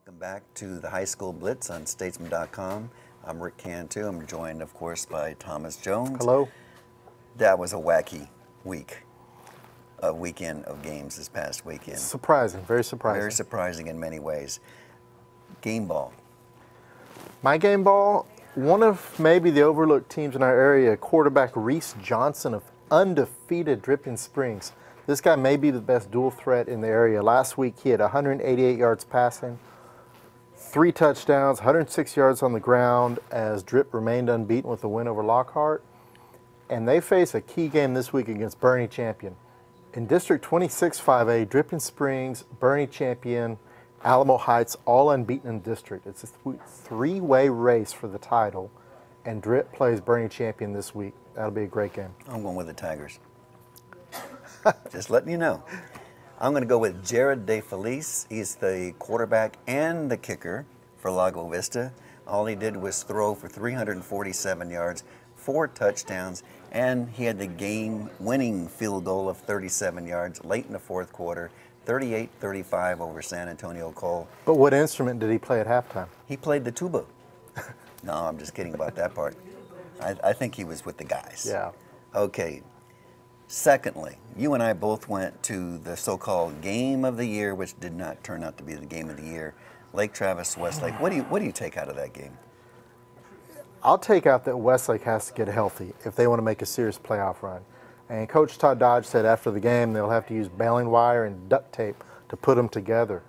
Welcome back to the High School Blitz on Statesman.com. I'm Rick Cantu. I'm joined, of course, by Thomas Jones. Hello. That was a wacky weekend of games this past weekend. Surprising, very surprising. Very surprising in many ways. Game ball. My game ball, one of maybe the overlooked teams in our area, quarterback Reese Johnson of undefeated Dripping Springs. This guy may be the best dual threat in the area. Last week he had 188 yards passing, 3 touchdowns, 106 yards on the ground as Drip remained unbeaten with a win over Lockhart. And they face a key game this week against Bernie Champion. In District 26 5A, Dripping Springs, Bernie Champion, Alamo Heights, all unbeaten in the district. It's a three-way race for the title, and Drip plays Bernie Champion this week. That'll be a great game. I'm going with the Tigers. Just letting you know. I'm going to go with Jared DeFelice. He's the quarterback and the kicker for Lago Vista. All he did was throw for 347 yards, 4 touchdowns, and he had the game-winning field goal of 37 yards late in the fourth quarter, 38-35 over San Antonio Cole. But what instrument did he play at halftime? He played the tuba. No, I'm just kidding about that part. I think he was with the guys. Yeah. Okay. Secondly, you and I both went to the so-called Game of the Year, which did not turn out to be the Game of the Year. Lake Travis, Westlake. What do you take out of that game? I'll take out that Westlake has to get healthy if they want to make a serious playoff run. And Coach Todd Dodge said after the game they'll have to use baling wire and duct tape to put them together.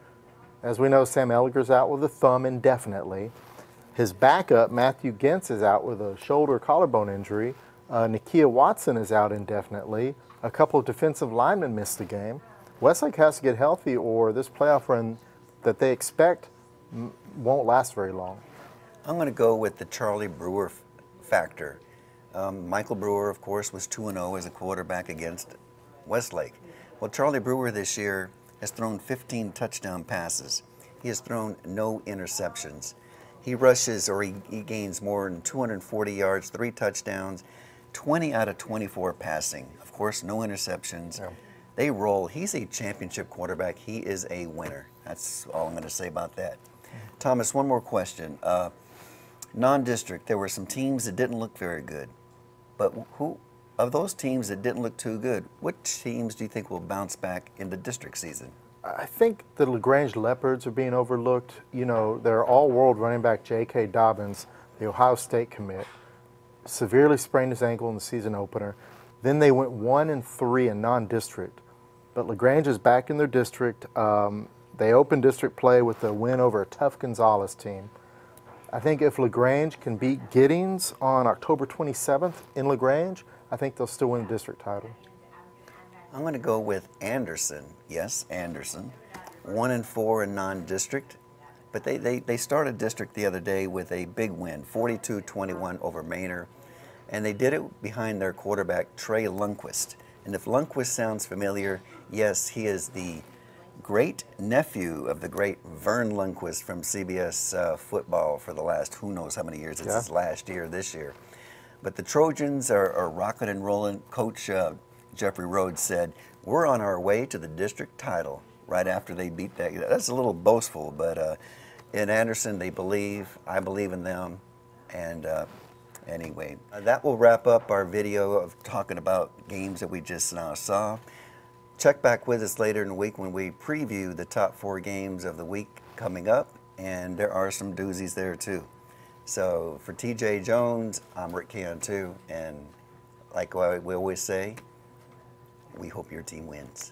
As we know, Sam Elliger's out with a thumb indefinitely. His backup, Matthew Gentz, is out with a shoulder collarbone injury. Nakia Watson is out indefinitely. A couple of defensive linemen missed the game. Westlake has to get healthy or this playoff run that they expect won't last very long. I'm going to go with the Charlie Brewer factor. Michael Brewer, of course, was 2-0 as a quarterback against Westlake. Well, Charlie Brewer this year has thrown 15 touchdown passes. He has thrown no interceptions. He rushes or he gains more than 240 yards, 3 touchdowns, 20 out of 24 passing. Of course, no interceptions. Yeah. They roll. He's a championship quarterback. He is a winner. That's all I'm going to say about that. Thomas, one more question. Non-district, there were some teams that didn't look very good. But who of those teams that didn't look too good, what teams do you think will bounce back in the district season? I think the LaGrange Leopards are being overlooked. You know, their all-world running back J.K. Dobbins, the Ohio State commit, severely sprained his ankle in the season opener. Then they went 1-3 in non-district. But LaGrange is back in their district. They opened district play with a win over a tough Gonzales team. I think if LaGrange can beat Giddings on October 27th in LaGrange, I think they'll still win the district title. I'm going to go with Anderson. Yes, Anderson. 1-4 in non-district. But they started district the other day with a big win, 42-21 over Manor. And they did it behind their quarterback, Trey Lundquist. And if Lundquist sounds familiar, yes, he is the great nephew of the great Vern Lundquist from CBS football for the last who knows how many years. It's his last year this year. But the Trojans are rocking and rolling. Coach Jeffrey Rhodes said, we're on our way to the district title right after they beat that. That's a little boastful, but in Anderson they believe. I believe in them. And anyway, that will wrap up our video of talking about games that we just now saw. Check back with us later in the week when we preview the top 4 games of the week coming up, and there are some doozies there too. So for TJ Jones, I'm Rick Cantu, and like we always say, we hope your team wins.